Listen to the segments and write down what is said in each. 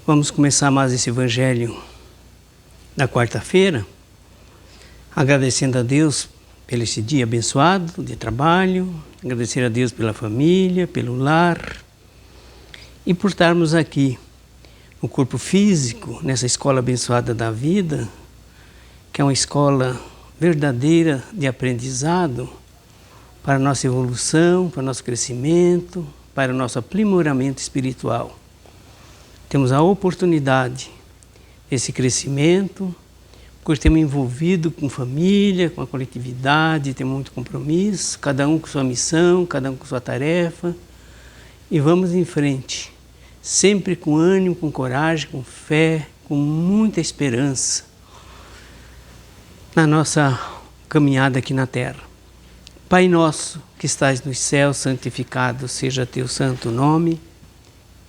Vamos começar mais esse evangelho da quarta-feira, agradecendo a Deus pelo esse dia abençoado de trabalho, agradecer a Deus pela família, pelo lar e por estarmos aqui no corpo físico, nessa escola abençoada da vida, que é uma escola verdadeira de aprendizado para a nossa evolução, para o nosso crescimento, para o nosso aprimoramento espiritual. Temos a oportunidade desse crescimento, porque temos envolvido com família, com a coletividade, temos muito compromisso, cada um com sua missão, cada um com sua tarefa, e vamos em frente, sempre com ânimo, com coragem, com fé, com muita esperança na nossa caminhada aqui na terra. Pai nosso que estais nos céus, santificado seja teu santo nome.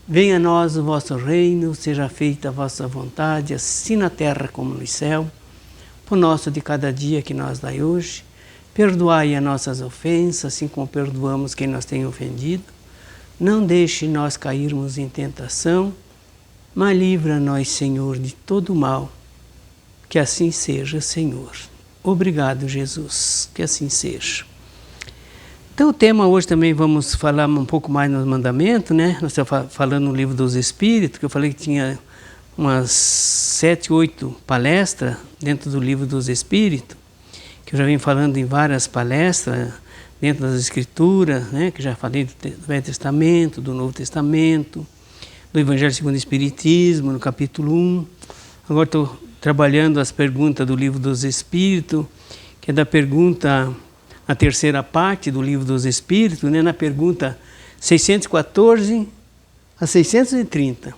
Venha a nós o vosso reino, seja feita a vossa vontade, assim na terra como no céu. Por nosso de cada dia que nos dai hoje, perdoai as nossas ofensas, assim como perdoamos quem nos tem ofendido. Não deixe nós cairmos em tentação, mas livra-nos, Senhor, de todo o mal. Que assim seja, Senhor. Obrigado, Jesus, que assim seja. Então o tema hoje também vamos falar um pouco mais nos mandamentos, né? Nós estamos falando no livro dos Espíritos, que eu falei que tinha umas 7, 8 palestras dentro do livro dos Espíritos, que eu já venho falando em várias palestras dentro das Escrituras, né? Que já falei do Velho Testamento, do Novo Testamento, do Evangelho segundo o Espiritismo, no capítulo 1. Agora estou trabalhando as perguntas do livro dos Espíritos, que é da pergunta... a terceira parte do livro dos Espíritos, né, na pergunta 614 a 630.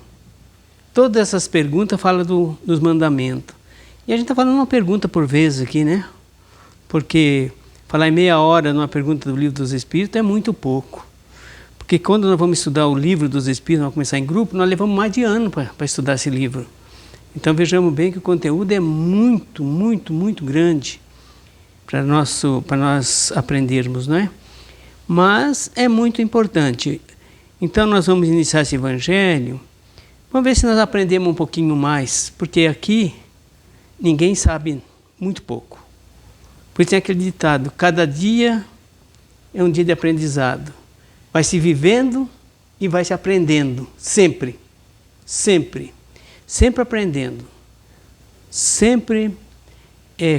Todas essas perguntas falam dos mandamentos. E a gente está falando uma pergunta por vez aqui, né? Porque falar em meia hora numa pergunta do livro dos Espíritos é muito pouco. Porque quando nós vamos estudar o livro dos Espíritos, vamos começar em grupo, nós levamos mais de ano para estudar esse livro. Então vejamos bem que o conteúdo é muito, muito, muito grande para nós aprendermos, não é? Mas é muito importante. Então nós vamos iniciar esse evangelho, vamos ver se nós aprendemos um pouquinho mais, porque aqui ninguém sabe muito pouco. Por isso tem aquele ditado, cada dia é um dia de aprendizado. Vai se vivendo e vai se aprendendo, sempre, sempre, sempre aprendendo, sempre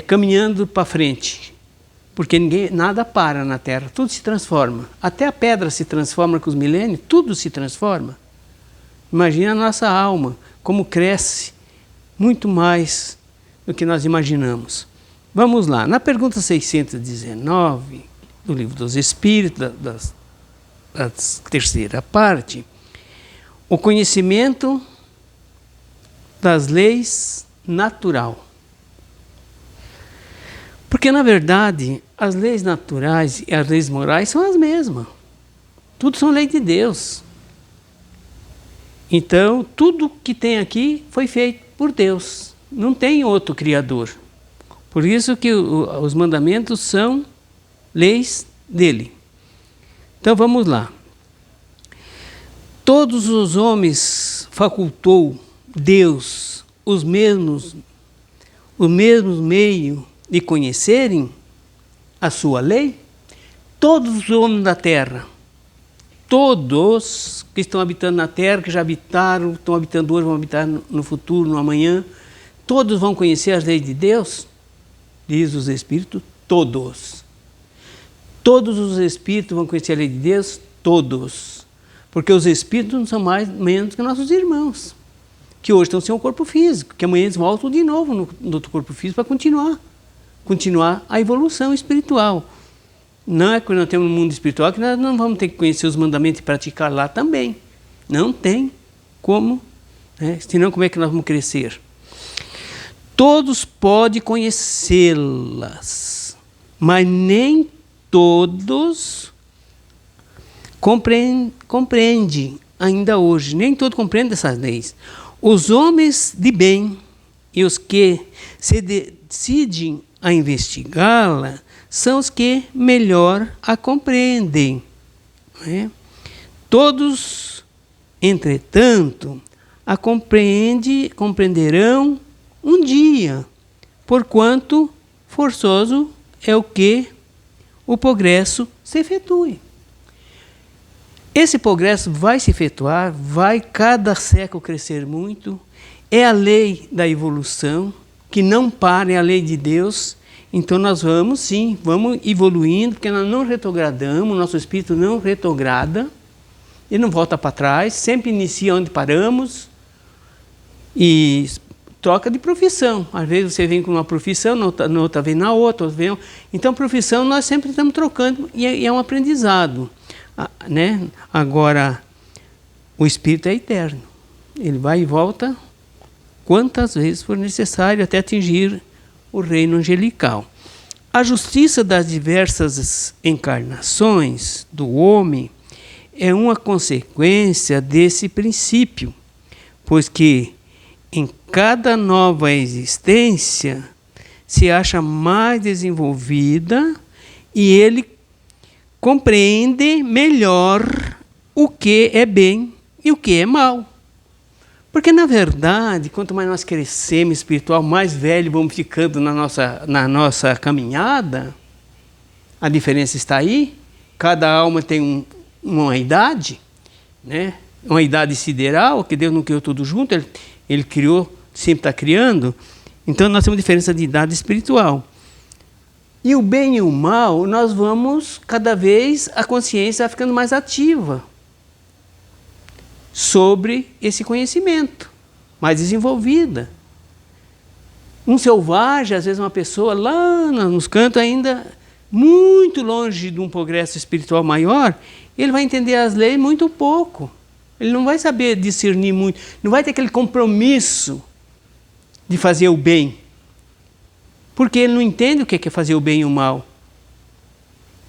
caminhando para frente, porque nada para na Terra, tudo se transforma. Até a pedra se transforma com os milênios, tudo se transforma. Imagina a nossa alma, como cresce muito mais do que nós imaginamos. Vamos lá, na pergunta 619 do Livro dos Espíritos, da terceira parte, o conhecimento das leis natural. Porque, na verdade, as leis naturais e as leis morais são as mesmas. Tudo são leis de Deus. Então, tudo que tem aqui foi feito por Deus. Não tem outro Criador. Por isso que os mandamentos são leis dele. Então, vamos lá. Todos os homens facultou Deus os mesmos meios de conhecerem a sua lei. Todos os homens da terra, todos que estão habitando na terra, que já habitaram, estão habitando hoje, vão habitar no futuro, no amanhã, todos vão conhecer as leis de Deus, diz os Espíritos, todos. Todos os Espíritos vão conhecer a lei de Deus, todos. Porque os Espíritos não são menos que nossos irmãos, que hoje estão sem o corpo físico, que amanhã eles voltam de novo no outro corpo físico para continuar a evolução espiritual. Não é que nós temos um mundo espiritual que nós não vamos ter que conhecer os mandamentos e praticar lá também. Não tem como, né? Senão como é que nós vamos crescer? Todos podem conhecê-las, mas nem todos compreendem ainda hoje, nem todos compreendem essas leis. Os homens de bem e os que se decidem a investigá-la são os que melhor a compreendem. Não é? Todos, entretanto, a compreenderão um dia, porquanto forçoso é o que o progresso se efetue. Esse progresso vai se efetuar, vai cada século crescer muito, é a lei da evolução, que não para, é a lei de Deus. Então nós vamos, sim, vamos evoluindo, porque nós não retrogradamos, nosso espírito não retrograda, ele não volta para trás, sempre inicia onde paramos e troca de profissão. Às vezes você vem com uma profissão, na outra vem na outra. Então profissão nós sempre estamos trocando e é um aprendizado. Né? Agora, o espírito é eterno, ele vai e volta quantas vezes for necessário até atingir o reino angelical. A justiça das diversas encarnações do homem é uma consequência desse princípio, pois que em cada nova existência se acha mais desenvolvida e ele compreende melhor o que é bem e o que é mal. Porque, na verdade, quanto mais nós crescemos espiritual, mais velho vamos ficando na nossa caminhada, a diferença está aí. Cada alma tem uma idade, né? Uma idade sideral, que Deus não criou tudo junto, Ele criou, sempre está criando. Então, nós temos diferença de idade espiritual. E o bem e o mal, nós vamos, cada vez, a consciência vai ficando mais ativa sobre esse conhecimento, mais desenvolvida. Um selvagem, às vezes uma pessoa lá nos cantos ainda, muito longe de um progresso espiritual maior, ele vai entender as leis muito pouco. Ele não vai saber discernir muito, não vai ter aquele compromisso de fazer o bem. Porque ele não entende o que é fazer o bem e o mal.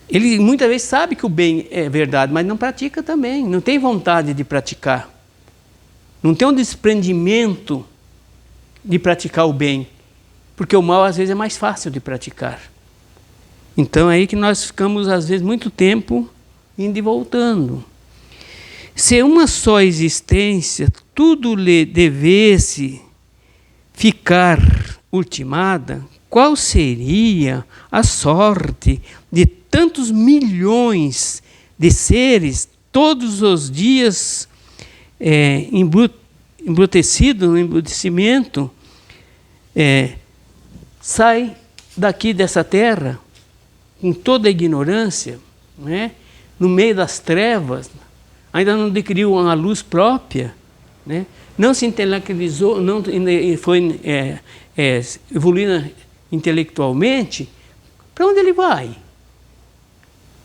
Ele muitas vezes sabe que o bem é verdade, mas não pratica também, não tem vontade de praticar. Não tem um desprendimento de praticar o bem, porque o mal às vezes é mais fácil de praticar. Então é aí que nós ficamos às vezes muito tempo indo e voltando. Se uma só existência tudo lhe devesse ficar ultimada, qual seria a sorte de tantos milhões de seres todos os dias embrutecidos no embrutecimento, sai daqui dessa terra com toda a ignorância, né? No meio das trevas, ainda não adquiriu uma luz própria, né? Não se intelectualizou, não foi evoluindo intelectualmente. Para onde ele vai?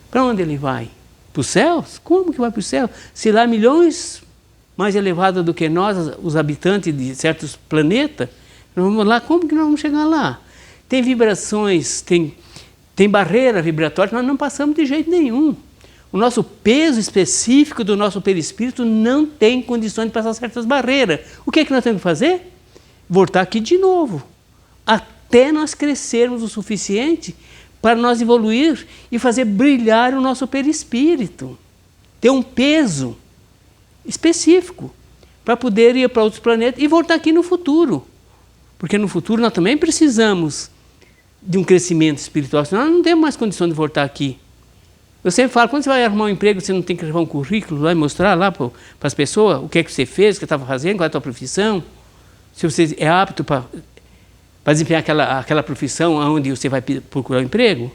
Para onde ele vai? Para os céus? Como que vai para o céu? Se lá milhões mais elevados do que nós, os habitantes de certos planetas, nós vamos lá, como que nós vamos chegar lá? Tem vibrações, tem barreira vibratória, nós não passamos de jeito nenhum. O nosso peso específico do nosso perispírito não tem condições de passar certas barreiras. O que é que nós temos que fazer? Voltar aqui de novo, até nós crescermos o suficiente para nós evoluir e fazer brilhar o nosso perispírito. Ter um peso específico para poder ir para outros planetas e voltar aqui no futuro. Porque no futuro nós também precisamos de um crescimento espiritual, senão nós não temos mais condição de voltar aqui. Eu sempre falo, quando você vai arrumar um emprego, você não tem que levar um currículo lá e mostrar lá para as pessoas o que é que você fez, o que estava fazendo, qual é a sua profissão, se você é apto para desempenhar aquela profissão onde você vai procurar um emprego.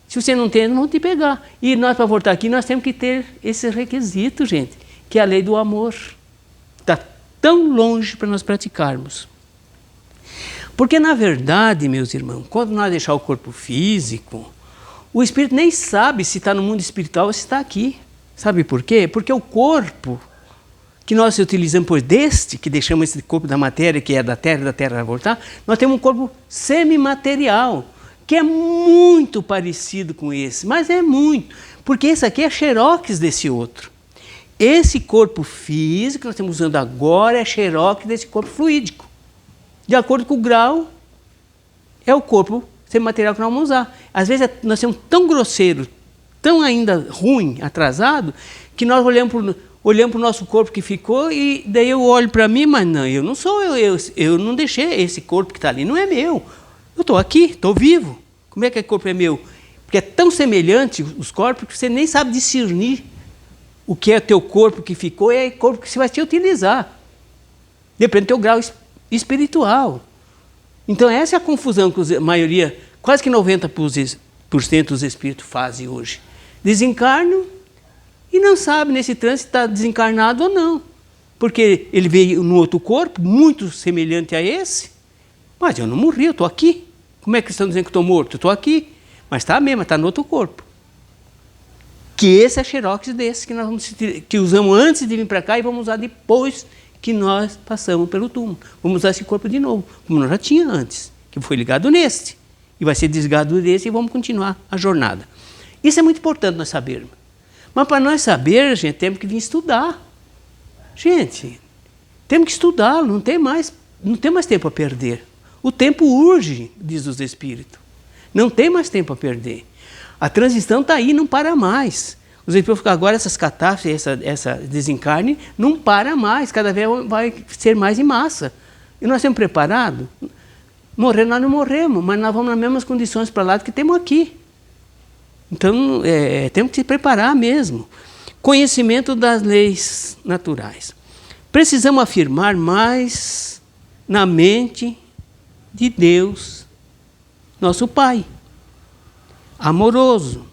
Se você não tem, não vão te pegar. E nós, para voltar aqui, nós temos que ter esse requisito, gente, que é a lei do amor. Está tão longe para nós praticarmos. Porque, na verdade, meus irmãos, quando nós deixar o corpo físico, o espírito nem sabe se está no mundo espiritual ou se está aqui. Sabe por quê? Porque o corpo que nós utilizamos por deste, que deixamos esse corpo da matéria, que é da terra vai voltar, nós temos um corpo semimaterial, que é muito parecido com esse, mas é muito, porque esse aqui é xerox desse outro. Esse corpo físico que nós estamos usando agora é xerox desse corpo fluídico. De acordo com o grau, é o corpo semimaterial que nós vamos usar. Às vezes nós somos tão grosseiros, tão ainda ruim, atrasado, que nós olhamos para olhamos para o nosso corpo que ficou e daí eu olho para mim, mas não, eu não sou eu não deixei esse corpo que está ali, não é meu. Eu estou aqui, estou vivo. Como é que o corpo é meu? Porque é tão semelhante os corpos que você nem sabe discernir o que é teu corpo que ficou e é o corpo que você vai te utilizar. Depende do teu grau espiritual. Então essa é a confusão que a maioria, quase que 90% dos espíritos fazem hoje. Desencarnam e não sabe nesse trânsito se está desencarnado ou não. Porque ele veio num outro corpo, muito semelhante a esse, mas eu não morri, eu estou aqui. Como é que estão dizendo que estou morto? Eu estou aqui. Mas está mesmo, está no outro corpo. Que esse é xerox desse que nós que usamos antes de vir para cá e vamos usar depois que nós passamos pelo túmulo. Vamos usar esse corpo de novo, como nós já tinha antes, que foi ligado neste. E vai ser desligado desse e vamos continuar a jornada. Isso é muito importante nós sabermos. Mas para nós saber, gente, temos que vir estudar. Gente, temos que estudar, não tem mais tempo a perder. O tempo urge, diz os Espíritos. Não tem mais tempo a perder. A transição está aí, não para mais. Os Espíritos ficam agora, essas catástrofes, essa desencarne, não para mais. Cada vez vai ser mais em massa. E nós estamos preparados? Morrer nós não morremos, mas nós vamos nas mesmas condições para lá do que temos aqui. Então, temos que se preparar mesmo. Conhecimento das leis naturais. Precisamos afirmar mais na mente de Deus, nosso Pai, amoroso,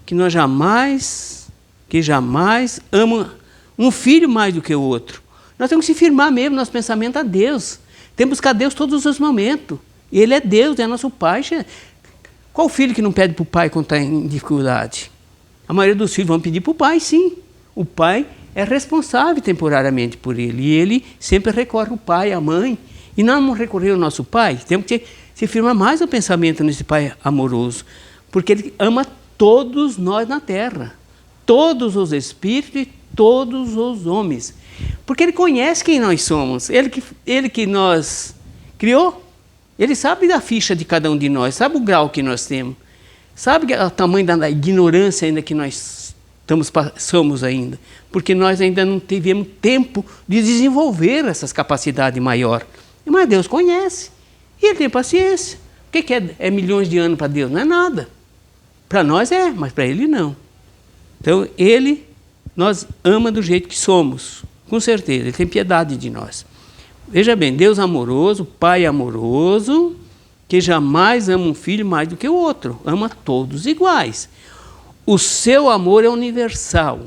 que jamais ama um filho mais do que o outro. Nós temos que se firmar mesmo nosso pensamento a Deus. Temos que buscar Deus todos os momentos. Ele é Deus, é nosso Pai. Qual filho que não pede para o pai quando está em dificuldade? A maioria dos filhos vão pedir para o pai, sim. O pai é responsável temporariamente por ele. E ele sempre recorre ao pai, à mãe. E não vamos recorrer ao nosso pai. Temos que se firmar mais o pensamento nesse pai amoroso. Porque ele ama todos nós na terra. Todos os espíritos e todos os homens. Porque ele conhece quem nós somos. Ele que nos criou. Ele sabe da ficha de cada um de nós, sabe o grau que nós temos, sabe o tamanho da ignorância ainda que nós somos ainda, porque nós ainda não tivemos tempo de desenvolver essas capacidades maiores. Mas Deus conhece, e Ele tem paciência. O que é milhões de anos para Deus? Não é nada. Para nós é, mas para Ele não. Então Ele nos ama do jeito que somos, com certeza, Ele tem piedade de nós. Veja bem, Deus amoroso, Pai amoroso, que jamais ama um filho mais do que o outro, ama todos iguais. O seu amor é universal,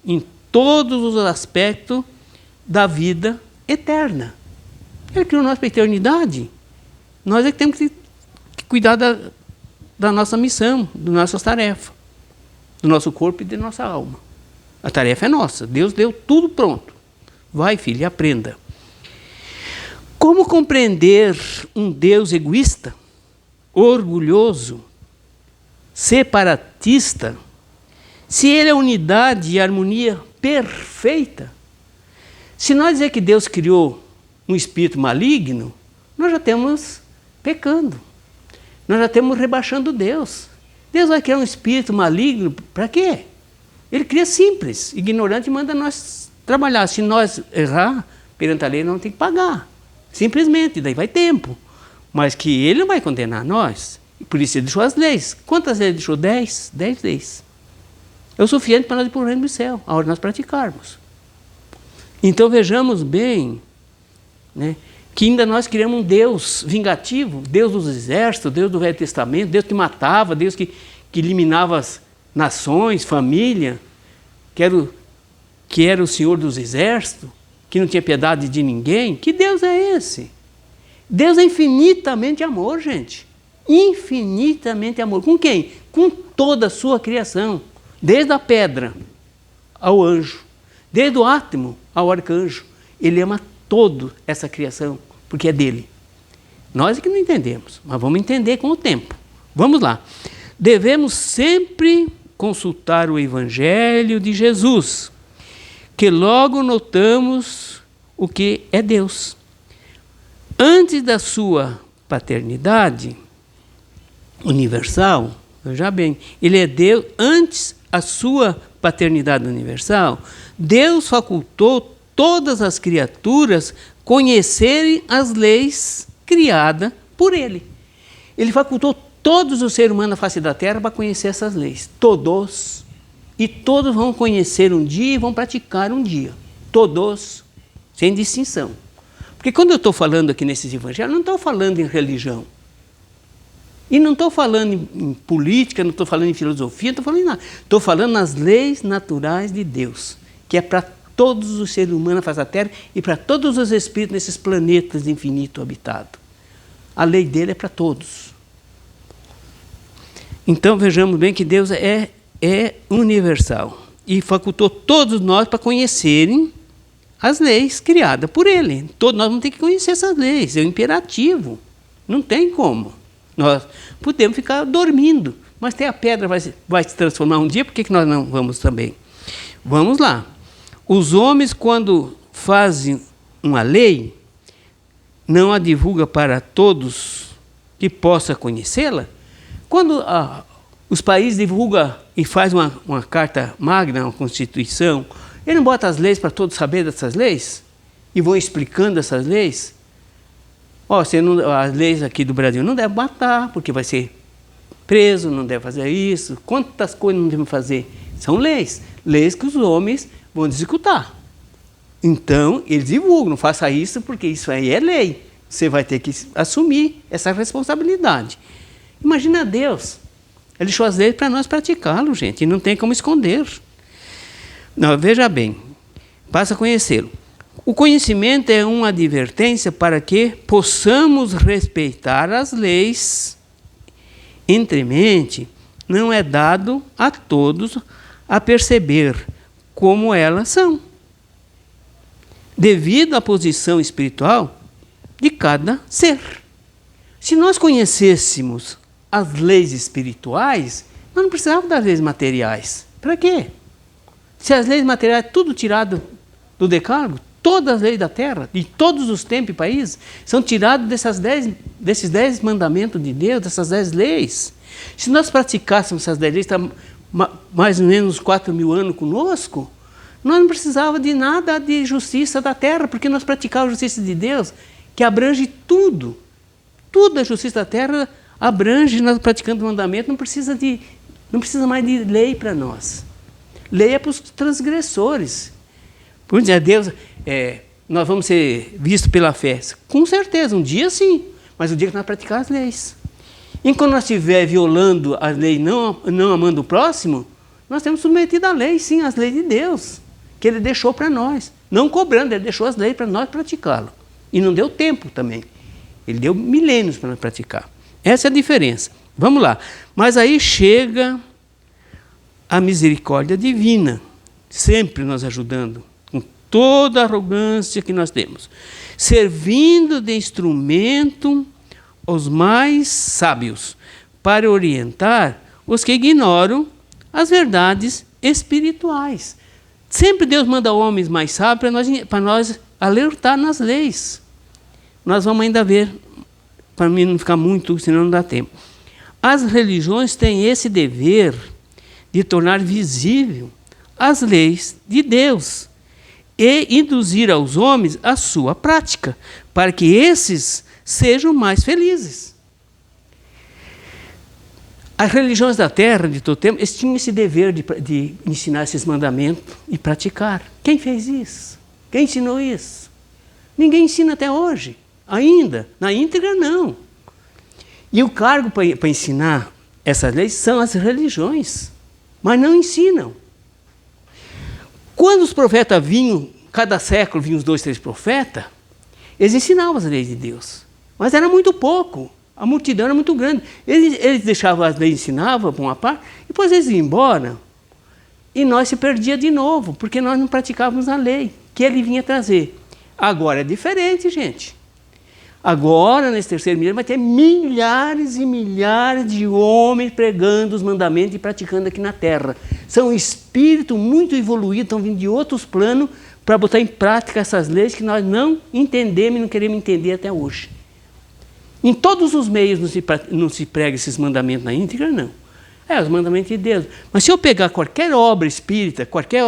em todos os aspectos da vida eterna. Ele criou nós para a eternidade. Nós é que temos que cuidar da nossa missão, das nossas tarefas, do nosso corpo e da nossa alma. A tarefa é nossa, Deus deu tudo pronto. Vai, filho, e aprenda. Como compreender um Deus egoísta, orgulhoso, separatista, se Ele é unidade e harmonia perfeita? Se nós dizer que Deus criou um espírito maligno, nós já estamos pecando. Nós já estamos rebaixando Deus. Deus vai criar um espírito maligno para quê? Ele cria simples, ignorante, e manda nós trabalhar. Se nós errar, perante a lei, não tem que pagar. Simplesmente, daí vai tempo. Mas que Ele não vai condenar nós. E por isso Ele deixou as leis. Quantas leis Ele deixou? 10? 10 leis. É o suficiente para nós ir para o reino do céu, a hora de nós praticarmos. Então vejamos bem, né, que ainda nós criamos um Deus vingativo, Deus dos exércitos, Deus do Velho Testamento, Deus que matava, Deus que eliminava as nações, família, que era o Senhor dos exércitos, que não tinha piedade de ninguém. Que Deus é esse? Deus é infinitamente amor, gente. Infinitamente amor. Com quem? Com toda a sua criação. Desde a pedra ao anjo. Desde o átomo ao arcanjo. Ele ama toda essa criação, porque é dele. Nós é que não entendemos, mas vamos entender com o tempo. Vamos lá. Devemos sempre consultar o Evangelho de Jesus, que logo notamos o que é Deus. Antes da sua paternidade universal, veja bem, Ele é Deus antes a sua paternidade universal, Deus facultou todas as criaturas conhecerem as leis criadas por Ele. Ele facultou todos os seres humanos na face da terra para conhecer essas leis. Todos. E todos vão conhecer um dia e vão praticar um dia. Todos, sem distinção. Porque quando eu estou falando aqui nesses evangelhos, não estou falando em religião. E não estou falando em política, não estou falando em filosofia, não estou falando em nada. Estou falando nas leis naturais de Deus, que é para todos os seres humanos na face da terra e para todos os espíritos nesses planetas infinitos habitados. A lei dele é para todos. Então vejamos bem que Deus é universal e facultou todos nós para conhecerem as leis criadas por Ele. Todos nós vamos ter que conhecer essas leis, é um imperativo, não tem como. Nós podemos ficar dormindo, mas até a pedra vai se transformar um dia, por que nós não vamos também? Vamos lá. Os homens, quando fazem uma lei, não a divulgam para todos que possa conhecê-la. Quando os países divulgam e fazem uma carta magna, uma constituição, ele não bota as leis para todos saberem dessas leis? E vão explicando essas leis? As leis aqui do Brasil não deve matar, porque vai ser preso, não deve fazer isso. Quantas coisas não devem fazer? São leis. Leis que os homens vão executar. Então, eles divulgam, não faça isso, porque isso aí é lei. Você vai ter que assumir essa responsabilidade. Imagina Deus. Ele deixou as leis para nós praticá-lo, gente, e não tem como esconder. Não, veja bem, passa a conhecê-lo. O conhecimento é uma advertência para que possamos respeitar as leis. Entremente, não é dado a todos a perceber como elas são, devido à posição espiritual de cada ser. Se nós conhecêssemos as leis espirituais, nós não precisávamos das leis materiais. Para quê? Se as leis materiais, tudo tirado do decálogo, todas as leis da terra, de todos os tempos e países, são tirados desses 10 mandamentos de Deus, dessas 10 leis. Se nós praticássemos essas 10 leis, está mais ou menos 4.000 anos conosco, nós não precisávamos de nada de justiça da terra, porque nós praticávamos a justiça de Deus, que abrange tudo. Tudo a justiça da terra abrange, nós praticando o mandamento, não precisa mais de lei para nós. Lei é para os transgressores. Por dizer, Deus, nós vamos ser vistos pela fé. Com certeza, um dia sim, mas o dia que nós praticar as leis. Enquanto nós estiver violando a lei, não amando o próximo, nós temos submetido à lei, sim, às leis de Deus, que Ele deixou para nós. Não cobrando, Ele deixou as leis para nós praticá-lo. E não deu tempo também. Ele deu milênios para nós praticar. Essa é a diferença. Vamos lá. Mas aí chega a misericórdia divina, sempre nos ajudando, com toda a arrogância que nós temos, servindo de instrumento aos mais sábios, para orientar os que ignoram as verdades espirituais. Sempre Deus manda homens mais sábios para nós alertar nas leis. Nós vamos ainda ver, para mim não ficar muito, senão não dá tempo. As religiões têm esse dever de tornar visível as leis de Deus e induzir aos homens a sua prática, para que esses sejam mais felizes. As religiões da terra, de todo tempo, eles tinham esse dever de ensinar esses mandamentos e praticar. Quem fez isso? Quem ensinou isso? Ninguém ensina até hoje, ainda. Na íntegra, não. E o cargo para ensinar essas leis são as religiões, mas não ensinam. Quando os profetas vinham, cada século vinham os 2, 3 profetas, eles ensinavam as leis de Deus. Mas era muito pouco, a multidão era muito grande. Eles deixavam as leis, ensinavam para uma parte, e depois eles iam embora. E nós se perdíamos de novo, porque nós não praticávamos a lei que ele vinha trazer. Agora é diferente, gente. Agora, nesse terceiro milênio, vai ter milhares e milhares de homens pregando os mandamentos e praticando aqui na Terra. São espíritos muito evoluídos, estão vindo de outros planos para botar em prática essas leis que nós não entendemos e não queremos entender até hoje. Em todos os meios não se prega esses mandamentos na íntegra, não. É, os mandamentos de Deus. Mas se eu pegar qualquer obra espírita, qualquer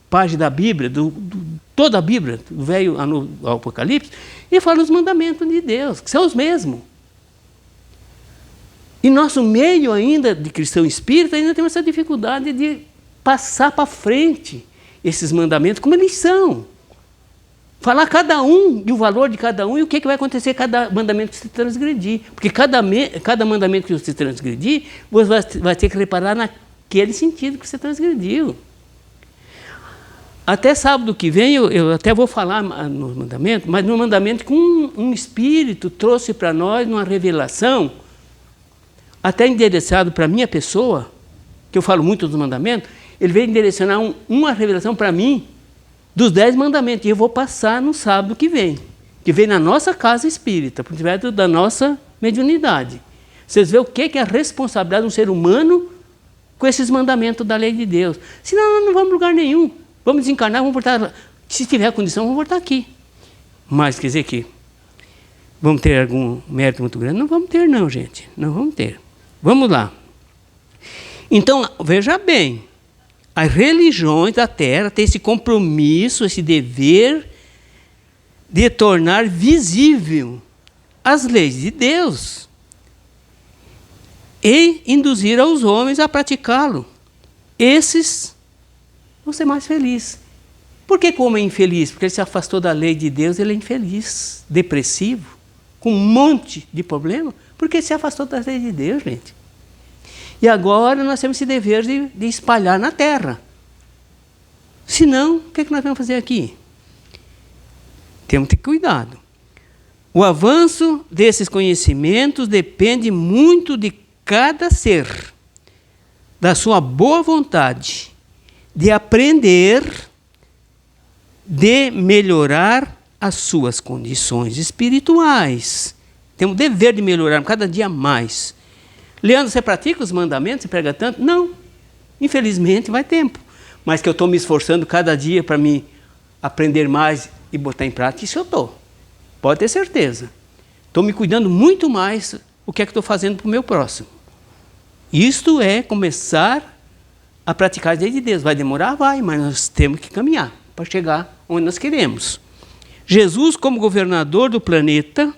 página da Bíblia, toda a Bíblia, do Velho ao Apocalipse, ele fala os mandamentos de Deus, que são os mesmos. E nosso meio ainda de cristão espírita ainda tem essa dificuldade de passar para frente esses mandamentos como eles são. Falar cada um e o valor de cada um e o que vai acontecer cada mandamento que você transgredir. Porque cada mandamento que você transgredir, você vai ter que reparar naquele sentido que você transgrediu. Até sábado que vem, eu até vou falar no mandamento, mas no mandamento que um espírito trouxe para nós uma revelação, até endereçado para a minha pessoa, que eu falo muito dos mandamentos, ele veio direcionar uma revelação para mim, dos 10 mandamentos, e eu vou passar no sábado que vem na nossa casa espírita, por intermédio da nossa mediunidade. Vocês veem o que é a responsabilidade de um ser humano com esses mandamentos da lei de Deus. Senão nós não vamos a lugar nenhum. Vamos desencarnar, vamos voltar, se tiver condição, vamos voltar aqui. Mas quer dizer que vamos ter algum mérito muito grande? Não vamos ter não, gente, não vamos ter. Vamos lá. Então, veja bem, as religiões da Terra têm esse compromisso, esse dever de tornar visível as leis de Deus e induzir aos homens a praticá-lo. Esses vão ser mais felizes. Por que o homem é infeliz? Porque ele se afastou da lei de Deus, ele é infeliz, depressivo, com um monte de problema, porque ele se afastou da lei de Deus, gente. E agora nós temos esse dever de espalhar na Terra. Senão, o que nós vamos fazer aqui? Temos que ter cuidado. O avanço desses conhecimentos depende muito de cada ser, da sua boa vontade, de aprender, de melhorar as suas condições espirituais. Temos o dever de melhorar cada dia mais. Leandro, você pratica os mandamentos? Você prega tanto? Não. Infelizmente, vai tempo. Mas que eu estou me esforçando cada dia para me aprender mais e botar em prática, isso eu estou. Pode ter certeza. Estou me cuidando muito mais o que é que estou fazendo para o meu próximo. Isto é começar a praticar a lei de Deus. Vai demorar? Vai, mas nós temos que caminhar para chegar onde nós queremos. Jesus, como governador do planeta,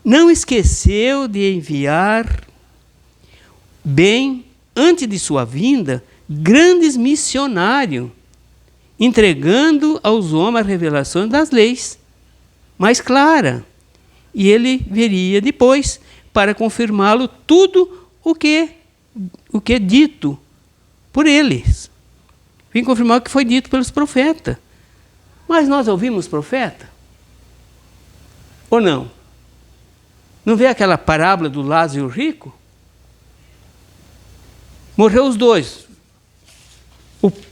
não esqueceu de enviar bem, antes de sua vinda, grandes missionários, entregando aos homens a revelação das leis mais clara. E ele viria depois para confirmá-lo tudo o que é dito por eles. Vim confirmar o que foi dito pelos profetas. Mas nós ouvimos profeta? Ou não? Não vê aquela parábola do Lázaro e o rico? Morreu os dois.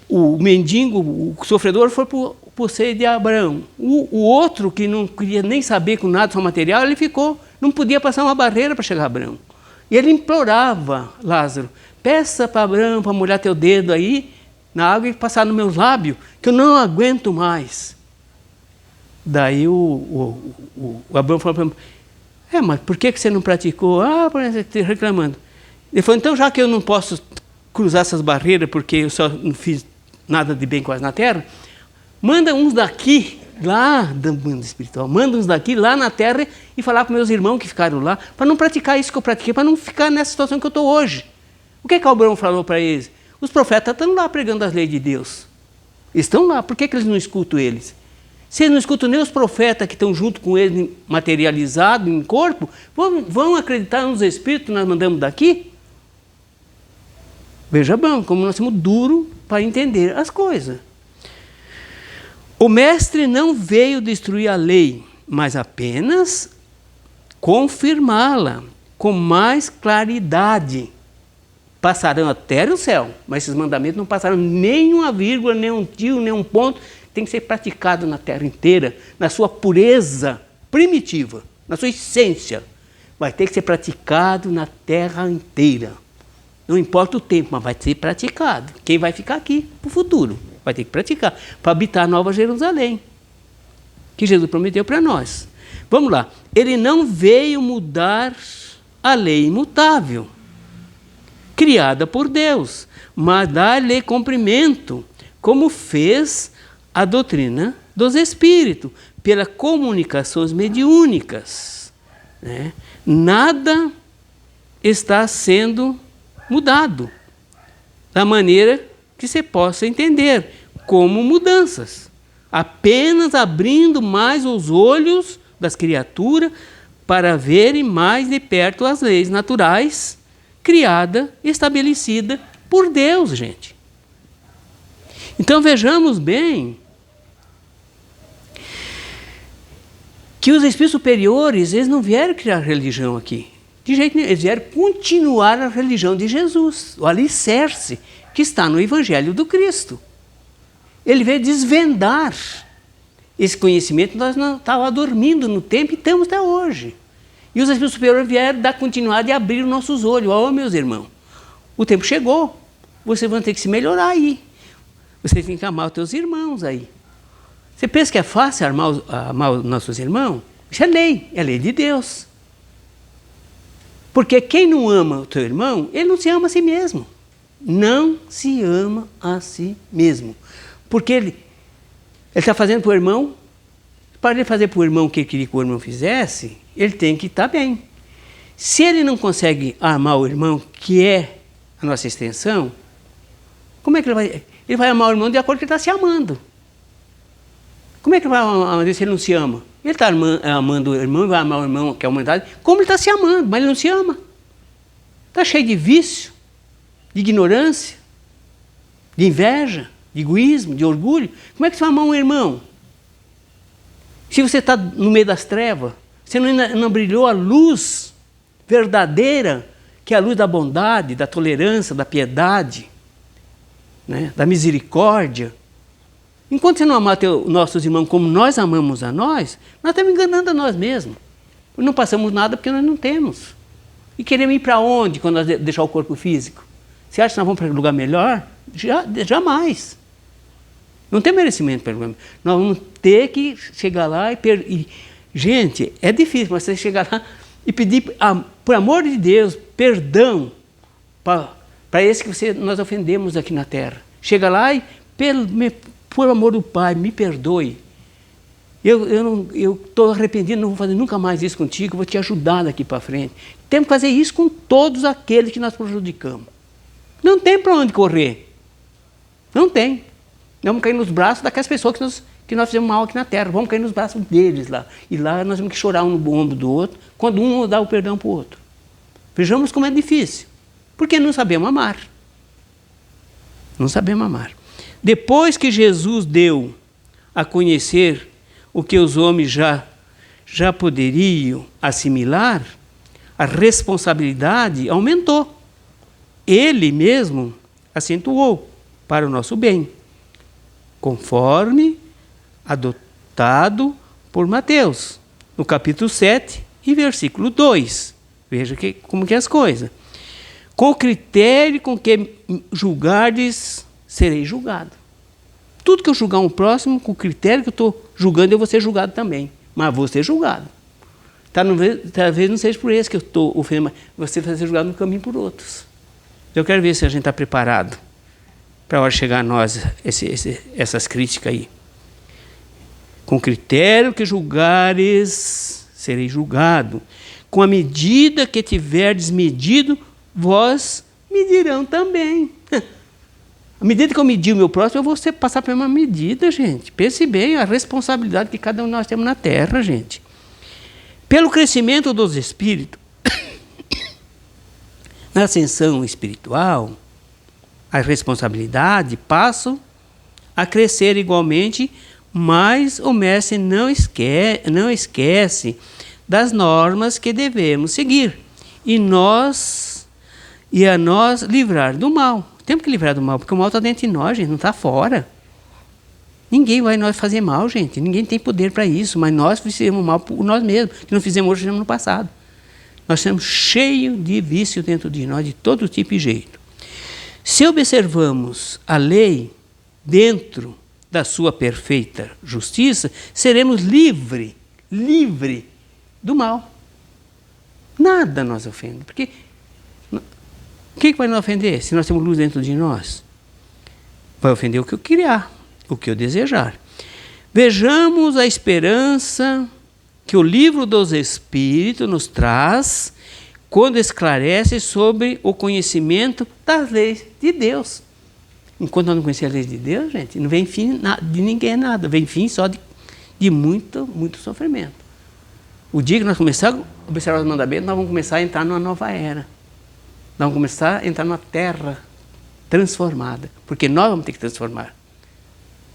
O mendigo, o sofredor, foi para o seio de Abraão. O outro, que não queria nem saber com nada sobre material, ele ficou, não podia passar uma barreira para chegar a Abraão. E ele implorava, Lázaro, peça para Abraão para molhar teu dedo aí na água e passar nos meus lábios, que eu não aguento mais. Daí o Abraão falou para ele, mas por que você não praticou? Reclamando. Ele falou, então já que eu não posso cruzar essas barreiras porque eu só não fiz nada de bem quase na Terra, manda uns daqui, lá do mundo espiritual, manda uns daqui lá na Terra e falar para meus irmãos que ficaram lá, para não praticar isso que eu pratiquei, para não ficar nessa situação que eu estou hoje. O que Abraão falou para eles? Os profetas estão lá pregando as leis de Deus. Eles estão lá, por que eles não escutam eles? Se eles não escutam nem os profetas que estão junto com eles, materializados em corpo, vão acreditar nos espíritos que nós mandamos daqui? Veja bem, como nós somos duros para entender as coisas. O mestre não veio destruir a lei, mas apenas confirmá-la com mais claridade. Passarão até o céu, mas esses mandamentos não passaram nem uma vírgula, nem um tio, nem um ponto. Tem que ser praticado na terra inteira, na sua pureza primitiva, na sua essência. Vai ter que ser praticado na terra inteira. Não importa o tempo, mas vai ser praticado. Quem vai ficar aqui para o futuro vai ter que praticar, para habitar a Nova Jerusalém, que Jesus prometeu para nós. Vamos lá. Ele não veio mudar a lei imutável, criada por Deus, mas dar-lhe cumprimento, como fez a doutrina dos Espíritos, pelas comunicações mediúnicas. Né? Nada está sendo mudado da maneira que se possa entender, como mudanças. Apenas abrindo mais os olhos das criaturas para verem mais de perto as leis naturais criadas e estabelecidas por Deus, gente. Então vejamos bem que os espíritos superiores, eles não vieram criar religião aqui. De jeito nenhum, eles vieram continuar a religião de Jesus, o alicerce que está no Evangelho do Cristo. Ele veio desvendar esse conhecimento. Nós não estávamos dormindo no tempo e estamos até hoje. E os espíritos superiores vieram dar continuidade e abrir os nossos olhos. Ó, meus irmãos, o tempo chegou. Vocês vão ter que se melhorar aí. Vocês têm que amar os teus irmãos aí. Você pensa que é fácil amar os nossos irmãos? Isso é lei de Deus. Porque quem não ama o teu irmão, ele não se ama a si mesmo. Não se ama a si mesmo. Porque ele está fazendo para o irmão, para ele fazer para o irmão o que ele queria que o irmão fizesse, ele tem que estar bem. Se ele não consegue amar o irmão, que é a nossa extensão, como é que ele vai? Ele vai amar o irmão de acordo com que ele está se amando. Como é que ele vai amar se ele não se ama? Ele está amando o irmão e vai amar o irmão, que é a humanidade, como ele está se amando, mas ele não se ama. Está cheio de vício, de ignorância, de inveja, de egoísmo, de orgulho. Como é que você vai amar um irmão? Se você está no meio das trevas, você não brilhou a luz verdadeira, que é a luz da bondade, da tolerância, da piedade, né, da misericórdia. Enquanto você não amar nossos irmãos como nós amamos a nós estamos enganando a nós mesmos. Não passamos nada porque nós não temos. E queremos ir para onde quando nós deixar o corpo físico? Você acha que nós vamos para um lugar melhor? Jamais. Não tem merecimento para lugar melhor. Nós vamos ter que chegar lá e gente, é difícil, mas você chegar lá e pedir, por amor de Deus, perdão para esse que nós ofendemos aqui na terra. Chega lá e, por amor do Pai, me perdoe. Eu estou arrependido, não vou fazer nunca mais isso contigo, vou te ajudar daqui para frente. Temos que fazer isso com todos aqueles que nós prejudicamos. Não tem para onde correr. Não tem. Nós vamos cair nos braços daquelas pessoas que nós fizemos mal aqui na terra. Vamos cair nos braços deles lá. E lá nós temos que chorar um no ombro do outro, quando um dá o perdão para o outro. Vejamos como é difícil. Porque não sabemos amar. Não sabemos amar. Depois que Jesus deu a conhecer o que os homens já poderiam assimilar, a responsabilidade aumentou. Ele mesmo acentuou para o nosso bem, conforme adotado por Mateus, no capítulo 7 e versículo 2. Veja como que é as coisas. Com o critério com que julgardes, serei julgado. Tudo que eu julgar um próximo, com o critério que eu estou julgando, eu vou ser julgado também. Mas vou ser julgado. Talvez não seja por esse que eu estou ofendendo, mas você vai ser julgado no caminho por outros. Eu quero ver se a gente está preparado para a hora de chegar a nós essas críticas aí. Com critério que julgares, serei julgado. Com a medida que tiverdes medido, vós medirão também. À medida que eu medir o meu próximo, eu vou passar por uma medida, gente. Pense bem a responsabilidade que cada um de nós temos na Terra, gente. Pelo crescimento dos espíritos, na ascensão espiritual, as responsabilidades passam a crescer igualmente, mas o mestre não esquece das normas que devemos seguir e a nós livrar do mal. Temos que livrar do mal, porque o mal está dentro de nós, gente, não está fora. Ninguém vai nós fazer mal, gente. Ninguém tem poder para isso, mas nós fizemos mal por nós mesmos. Que não fizemos hoje, fizemos no passado. Nós estamos cheios de vício dentro de nós, de todo tipo e jeito. Se observamos a lei dentro da sua perfeita justiça, seremos livre do mal. Nada nós ofende, porque O que vai nos ofender se nós temos luz dentro de nós? Vai ofender o que eu criar, o que eu desejar. Vejamos a esperança que o livro dos Espíritos nos traz quando esclarece sobre o conhecimento das leis de Deus. Enquanto nós não conhecemos as leis de Deus, gente, não vem fim de ninguém nada, vem fim só de muito, muito sofrimento. O dia que nós começarmos a observar os mandamentos, nós vamos começar a entrar numa nova era. Nós vamos começar a entrar numa terra transformada, porque nós vamos ter que transformar.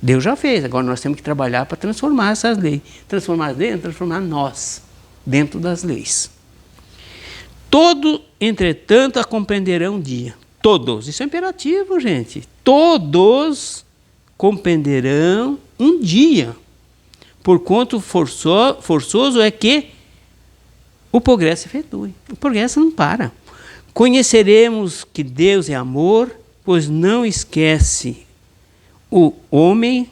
Deus já fez, agora nós temos que trabalhar para transformar essas leis. Transformar as leis, transformar nós dentro das leis. Todos, entretanto, a compreenderão um dia. Todos, isso é imperativo, gente. Todos compreenderão um dia. Porquanto forçoso é que o progresso se efetue. O progresso não para. Conheceremos que Deus é amor, pois não esquece o homem,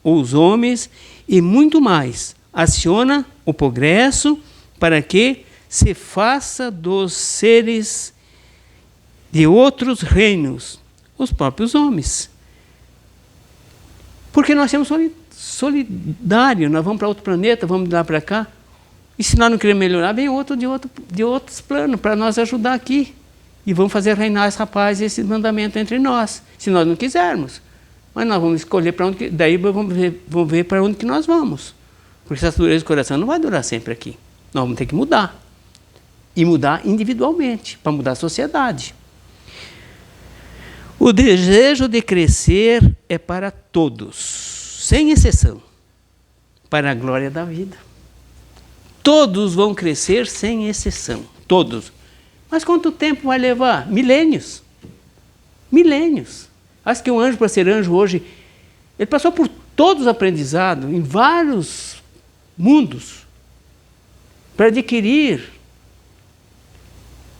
os homens, e muito mais, aciona o progresso para que se faça dos seres de outros reinos os próprios homens. Porque nós somos solidários, nós vamos para outro planeta, vamos de lá para cá, e se nós não queremos melhorar, vem outro de outros planos para nos ajudar aqui. E vamos fazer reinar esse rapaz, esse mandamento entre nós, se nós não quisermos. Mas nós vamos escolher para onde, daí vamos ver para onde que nós vamos. Porque essa dureza do coração não vai durar sempre aqui. Nós vamos ter que mudar. E mudar individualmente, para mudar a sociedade. O desejo de crescer é para todos, sem exceção, para a glória da vida. Todos vão crescer sem exceção, todos. Mas quanto tempo vai levar? Milênios. Milênios. Acho que um anjo, para ser anjo hoje, ele passou por todos os aprendizados, em vários mundos, para adquirir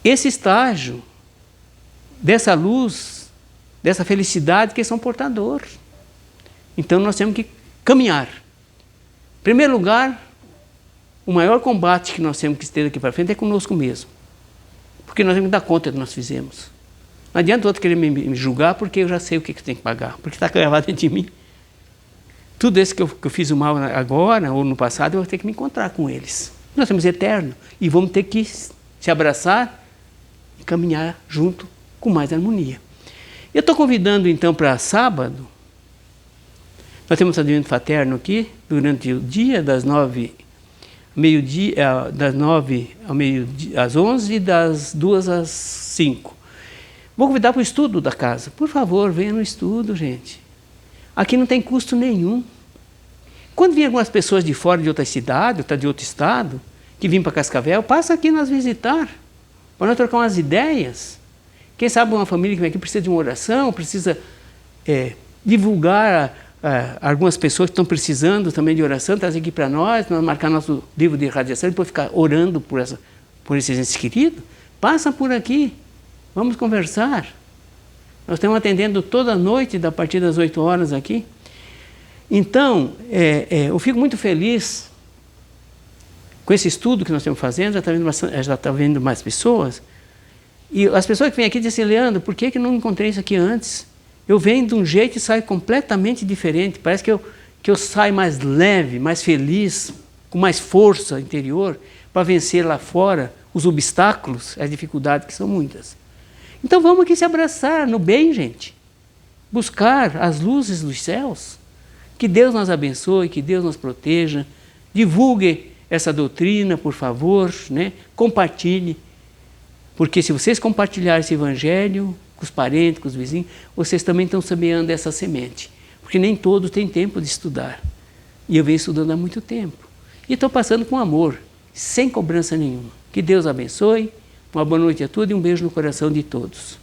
esse estágio dessa luz, dessa felicidade que eles são portadores. Então nós temos que caminhar. Em primeiro lugar, o maior combate que nós temos que ter aqui para frente é conosco mesmo. Porque nós temos que dar conta do que nós fizemos. Não adianta o outro querer me julgar, porque eu já sei o que tem que pagar, porque está gravado dentro de mim. Tudo isso que eu fiz o mal agora, ou no passado, eu vou ter que me encontrar com eles. Nós somos eternos e vamos ter que se abraçar e caminhar junto com mais harmonia. Eu estou convidando então para sábado, nós temos atendimento fraterno aqui, durante o dia, das 9 ao meio-dia, às 11 e das 2 às 5. Vou convidar para o estudo da casa. Por favor, venha no estudo, gente. Aqui não tem custo nenhum. Quando vêm algumas pessoas de fora de outra cidade, ou de outro estado, que vêm para Cascavel, passa aqui nos visitar, para nós trocar umas ideias. Quem sabe uma família que vem aqui precisa de uma oração, precisa divulgar algumas pessoas que estão precisando também de oração, trazer aqui para nós marcar nosso livro de radiação e depois ficar orando por esses entes queridos. Passa por aqui. Vamos conversar. Nós estamos atendendo toda noite, a partir das 8 horas aqui. Então, eu fico muito feliz com esse estudo que nós estamos fazendo, já está vendo mais pessoas. E as pessoas que vêm aqui dizem assim, Leandro, por que não encontrei isso aqui antes? Eu venho de um jeito e saio completamente diferente. Parece que eu saio mais leve, mais feliz, com mais força interior, para vencer lá fora os obstáculos, as dificuldades que são muitas. Então vamos aqui se abraçar no bem, gente. Buscar as luzes dos céus. Que Deus nos abençoe, que Deus nos proteja. Divulgue essa doutrina, por favor, né? Compartilhe. Porque se vocês compartilharem esse evangelho com os parentes, com os vizinhos, vocês também estão semeando essa semente. Porque nem todos têm tempo de estudar. E eu venho estudando há muito tempo. E estou passando com amor, sem cobrança nenhuma. Que Deus abençoe. Uma boa noite a todos e um beijo no coração de todos.